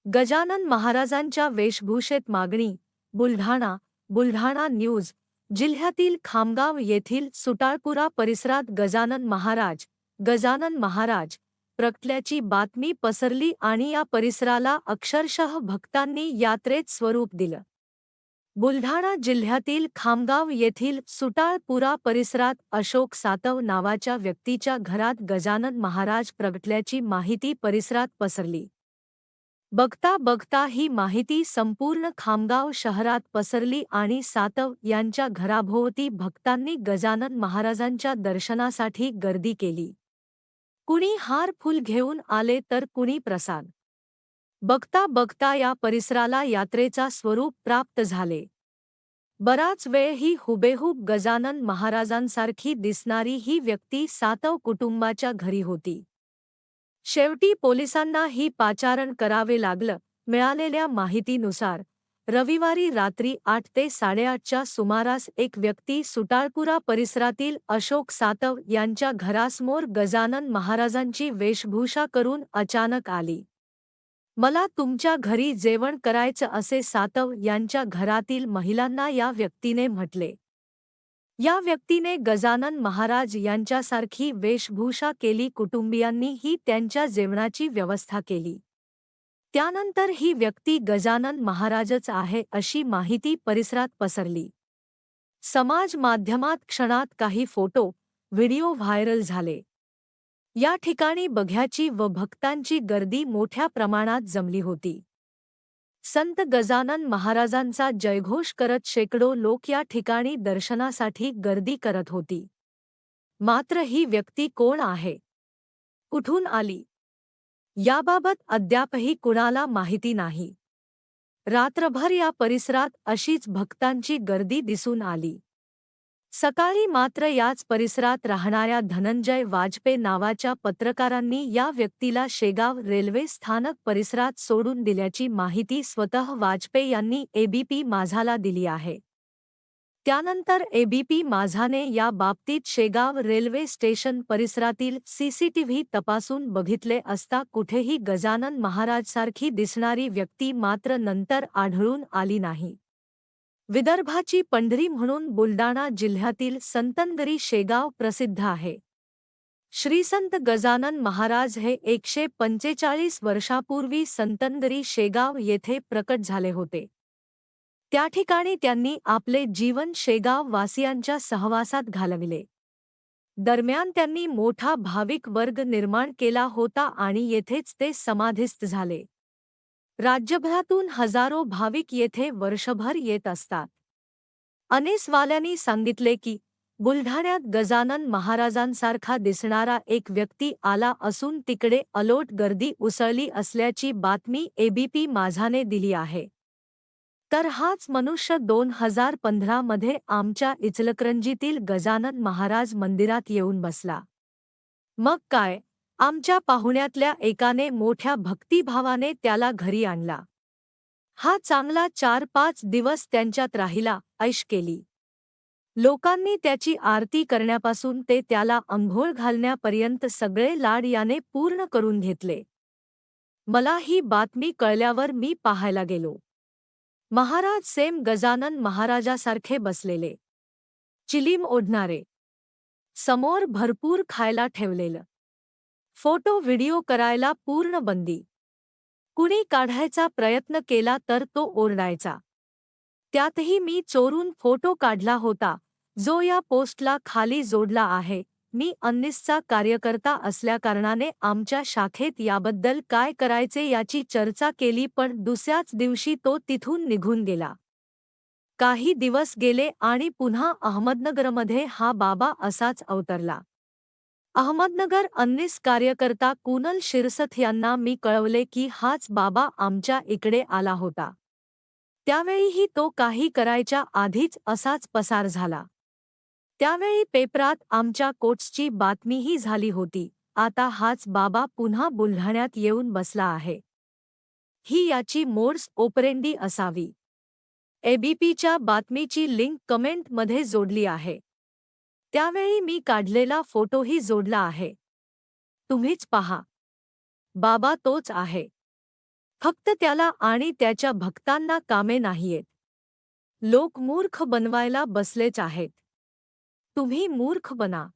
गजानन महाराजांच्या वेशभूषेत मागणी. बुलढाणा. बुलढाणा न्यूज. जिल्ह्यातील खामगाव येथील सुटाळपुरा परिसरात गजानन महाराज प्रकटल्याची बातमी पसरली आणि या परिसराला अक्षरशः भक्तांनी यात्रेत स्वरूप दिलं. बुलढाणा जिल्ह्यातील खामगाव येथील सुटाळपुरा परिसरात अशोक सातव नावाच्या व्यक्तीच्या घरात गजानन महाराज प्रगटल्याची माहिती परिसरात पसरली. बघता बघता ही माहिती संपूर्ण खामगाव शहरात पसरली आणि सातव यांच्या घराभोवती भक्तांनी गजानन महाराजांच्या दर्शनासाठी गर्दी केली. कुणी हार फूल घेऊन आले तर कुणी प्रसाद. बघता बघता या परिसराला यात्रेचा स्वरूप प्राप्त झाले. बराच वेळ ही हुबेहूब गजानन महाराजांसारखी दिसणारी ही व्यक्ती सातव कुटुंबाच्या घरी होती. शेवटी पोलिसांना ही पाचारण करावे लागलं. मिळालेल्या माहितीनुसार रविवारी रात्री 8 ते 8:30च्या सुमारास एक व्यक्ती सुटाळपुरा परिसरातील अशोक सातव यांच्या घरासमोर गजानन महाराजांची वेशभूषा करून अचानक आली. मला तुमच्या घरी जेवण करायचं असे सातव यांच्या घरातील महिलांना या व्यक्तीने म्हटले. या व्यक्तीने गजानन महाराज यांच्यासारखी वेशभूषा केली. कुटुंबियांनीही त्यांच्या जेवणाची व्यवस्था केली. त्यानंतर ही व्यक्ती गजानन महाराजच आहे अशी माहिती परिसरात पसरली. समाज माध्यमात क्षणात काही फोटो, व्हिडिओ व्हायरल झाले. या ठिकाणी बघ्याची व भक्तांची गर्दी मोठ्या प्रमाणात जमली होती. संत गजानन महाराजांचा जयघोष करत शेकडो लोक या ठिकाणी दर्शनासाठी गर्दी करत होती. मात्र ही व्यक्ती कोण आहे, कुठून आली, याबाबत अद्यापही कुणाला माहिती नाही. रात्रभर या परिसरात अशीच भक्तांची गर्दी दिसून आली. सकाळी मात्र याच परिसरात राहणाऱ्या धनंजय वाजपेयी नावाच्या पत्रकारांनी या व्यक्तीला शेगाव रेल्वे स्थानक परिसरात सोडून दिल्याची माहिती स्वतः वाजपेयी यांनी एबीपी माझाला दिली आहे. त्यानंतर एबीपी माझाने या बाबतीत शेगाव रेल्वे स्टेशन परिसरातील सीसीटीव्ही तपासून बघितले असता कुठेही गजानन महाराजसारखी दिसणारी व्यक्ती मात्र नंतर आढळून आली नाही. विदर्भाची पंढरी म्हणून बुलढाणा जिल्ह्यातील संतनगरी शेगाव प्रसिद्ध आहे. श्रीसंत गजानन महाराज हे 145 वर्षापूर्वी संतनगरी शेगाव येथे प्रकट झाले होते. त्या ठिकाणी त्यांनी आपले जीवन शेगाव वासियांच्या सहवासात घालविले. दरम्यान त्यांनी मोठा भाविक वर्ग निर्माण केला होता आणि येथेच ते समाधिस्थ झाले. राज्यभरातून हजारो भाविक येथे वर्षभर येत असतात. अनेसवाल्यांनी सांगितले की बुलढाण्यात गजानन महाराजांसारखा दिसणारा एक व्यक्ती आला असून तिकडे अलोट गर्दी उसळली असल्याची बातमी एबीपी माझाने दिली आहे. तर हाच मनुष्य 2015 मध्ये आमच्या इचलकरंजीतील गजानन महाराज मंदिरात येऊन बसला. मग काय, आमच्या पाहुण्यातल्या एकाने मोठ्या भक्तिभावाने त्याला घरी आणला. हा चांगला 4-5 दिवस त्यांच्यात राहिला, ऐश केली. लोकांनी त्याची आरती करण्यापासून ते त्याला अंघोळ घालण्यापर्यंत सगळे लाड याने पूर्ण करून घेतले. मला ही बातमी कळल्यावर मी पाहायला गेलो. महाराज सेम गजानन महाराजासारखे बसलेले, चिलीम ओढणारे, समोर भरपूर खायला ठेवलेलं. फोटो व्हिडिओ करायला पूर्ण बंदी. कुणी काढायचा प्रयत्न केला तर तो ओरडायचा. त्यातही मी चोरून फोटो काढला होता, जो या पोस्टला खाली जोडला आहे. मी अन्निसचा कार्यकर्ता असल्याकारणाने आमच्या शाखेत याबद्दल काय करायचे याची चर्चा केली, पण दुसऱ्याच दिवशी तो तिथून निघून गेला. काही दिवस गेले आणि पुन्हा अहमदनगरमध्ये हा बाबा असाच अवतरला. अहमदनगर अन्निस कार्यकर्ता कुनल शिरसथ यांना मी कळवले की हाच बाबा आमच्या इकडे आला होता. त्यावेळीही तो काही करायच्या आधीच असाच पसार झाला. त्यावेळी पेपरात आमच्या कोट्सची बातमीही झाली होती. आता हाच बाबा पुन्हा बुलढाण्यात येऊन बसला आहे. ही याची मोड्स ओपरेंडी असावी. एबीपीच्या बातमीची लिंक कमेंटमध्ये जोडली आहे. त्यावेळी मी काढलेला फोटोही जोडला आहे. तुम्हीच पहा. बाबा तोच आहे. फक्त त्याला आणि त्याच्या भक्तांना कामे नाहीयेत. लोक मूर्ख बनवायला बसलेच आहेत. तुम्ही मूर्ख बना.